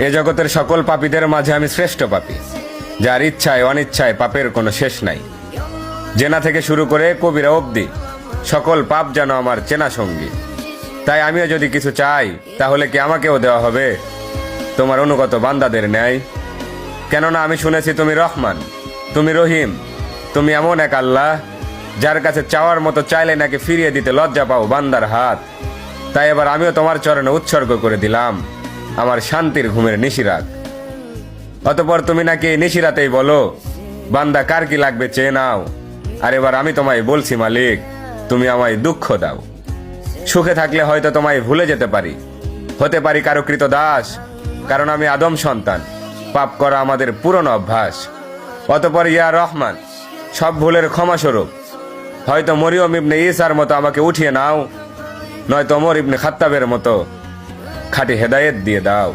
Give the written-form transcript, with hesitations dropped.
এ জগতের সকল পাপীদের মাঝে আমি শ্রেষ্ঠ পাপী, যার ইচ্ছায় অনিচ্ছায় পাপের কোনো শেষ নাই। জেনা থেকে শুরু করে কবিরা অবধি সকল পাপ যেন আমার চেনা সঙ্গী। তাই আমিও যদি কিছু চাই, তাহলে কি আমাকেও দেওয়া হবে তোমার অনুগত বান্দাদের ন্যায়? কেননা আমি শুনেছি তুমি রহমান, তুমি রহিম, তুমি এমন এক আল্লাহ যার কাছে চাওয়ার মতো চাইলে নাকি ফিরিয়ে দিতে লজ্জা পাও বান্দার হাত। তাই এবার আমিও তোমার চরণে উৎসর্গ করে দিলাম আমার শান্তির ঘুমের নিশিরাত। অতঃপর তুমি নাকি এই নিশিরাতেই বলো, বান্দা কার কি লাগবে চেয়ে নাও। আর এবার আমি তোমায় বলছি মালিক, তুমি আমায় দুঃখ দাও। সুখে থাকলে হয়তো তোমায় ভুলে যেতে পারি, হতে পারি কারো কৃত দাস, কারণ আমি আদম সন্তান, পাপ করা আমাদের পুরনো অভ্যাস। অতঃপর ইয়া রহমান, সব ভুলের ক্ষমাস্বরূপ হয়তো মরিয়ম ইবনে ঈসার মতো আমাকে উঠিয়ে নাও, নয়তো ওমর ইবনে খাত্তাবের মতো খাঁটি হেদায়েত দিয়ে দাও।